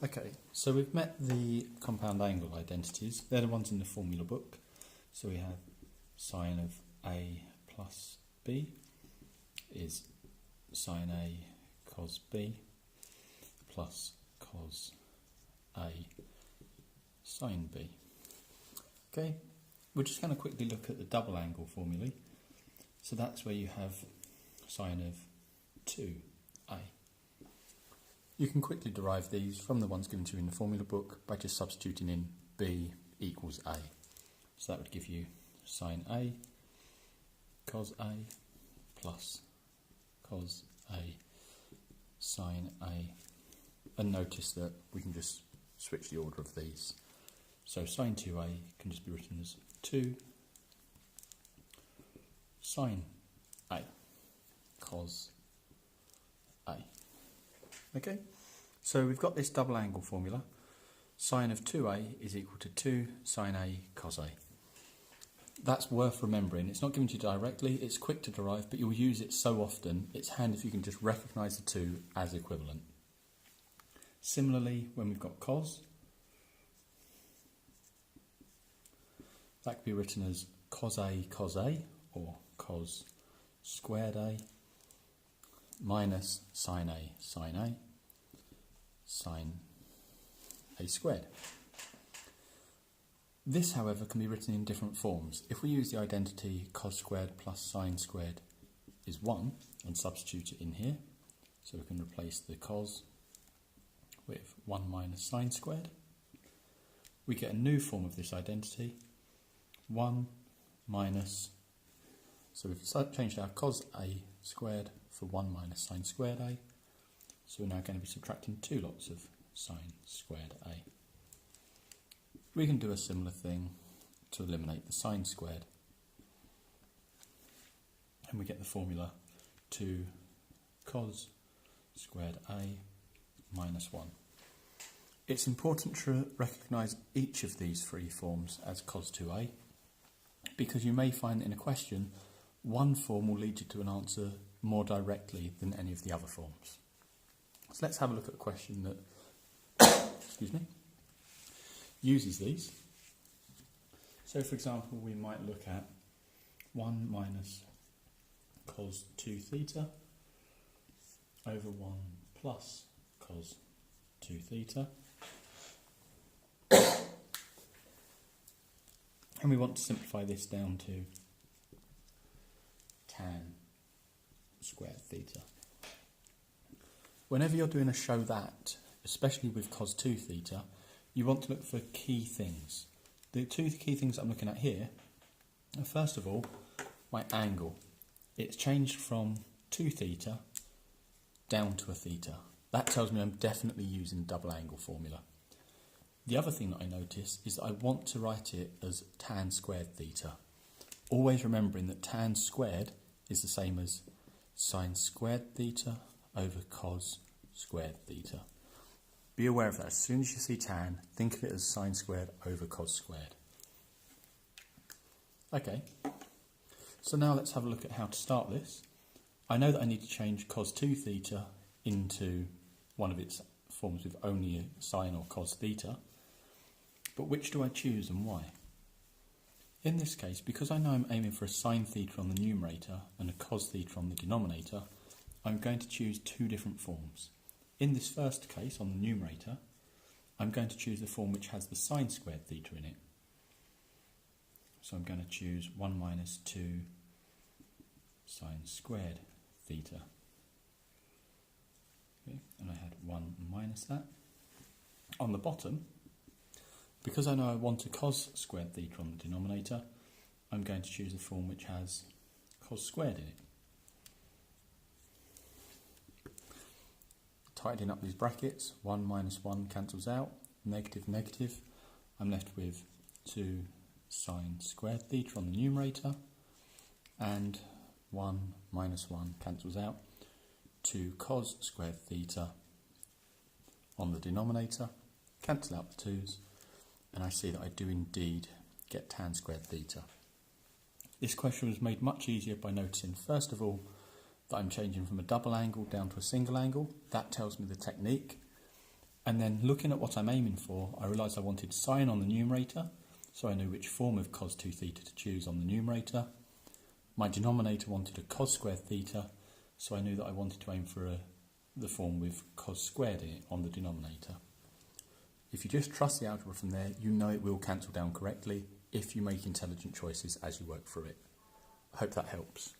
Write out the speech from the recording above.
Okay, so we've met the compound angle identities. They're the ones in the formula book. So we have sine of A plus B is sine A cos B plus cos A sine B. Okay, we're just going to quickly look at the double angle formulae. So that's where you have sine of 2A. You can quickly derive these from the ones given to you in the formula book by just substituting in B equals A. So that would give you sine A cos A plus cos A sine A. And notice that we can just switch the order of these. So sine 2A can just be written as 2 sine A cos A. Okay, so we've got this double angle formula. Sine of 2A is equal to 2 sine A cos A. That's worth remembering. It's not given to you directly, it's quick to derive, but you'll use it so often, it's handy if you can just recognise the two as equivalent. Similarly, when we've got cos, that could be written as cos A, or cos squared A, minus sine A sine A squared. This, however, can be written in different forms. If we use the identity cos squared plus sine squared is 1 and substitute it in here, so we can replace the cos with 1 minus sine squared, we get a new form of this identity, 1 minus, so we've changed our cos A squared for 1 minus sine squared A, so we're now going to be subtracting 2 lots of sine squared A. We can do a similar thing to eliminate the sine squared, and we get the formula 2 cos squared A minus 1. It's important to recognise each of these three forms as cos 2A, because you may find in a question one form will lead you to an answer more directly than any of the other forms. So let's have a look at a question that uses these. So for example, we might look at 1 minus cos 2 theta over 1 plus cos 2 theta. And we want to simplify this down to tan squared theta. Whenever you're doing a show that, especially with cos 2 theta, you want to look for key things. The two key things I'm looking at here are, first of all, my angle. It's changed from 2 theta down to a theta. That tells me I'm definitely using double angle formula. The other thing that I notice is that I want to write it as tan squared theta. Always remembering that tan squared is the same as sine squared theta over cos squared theta. Be aware of that. As soon as you see tan, think of it as sine squared over cos squared. Okay, so now let's have a look at how to start this. I know that I need to change cos 2 theta into one of its forms with only a sine or cos theta, but which do I choose and why? In this case, because I know I'm aiming for a sine theta on the numerator and a cos theta on the denominator, I'm going to choose two different forms. In this first case, on the numerator, I'm going to choose the form which has the sine squared theta in it. So I'm going to choose 1 minus 2 sine squared theta. Okay, and I had 1 minus that. On the bottom, because I know I want a cos squared theta on the denominator, I'm going to choose a form which has cos squared in it. Tidying up these brackets, 1 minus 1 cancels out, negative, negative. I'm left with 2 sine squared theta on the numerator, and 1 minus 1 cancels out, 2 cos squared theta on the denominator, cancel out the 2's, and I see that I do indeed get tan squared theta. This question was made much easier by noticing, first of all, that I'm changing from a double angle down to a single angle. That tells me the technique. And then looking at what I'm aiming for, I realised I wanted sine on the numerator, so I knew which form of cos 2 theta to choose on the numerator. My denominator wanted a cos squared theta, so I knew that I wanted to aim for the form with cos squared in it on the denominator. If you just trust the algebra from there, you know it will cancel down correctly if you make intelligent choices as you work through it. I hope that helps.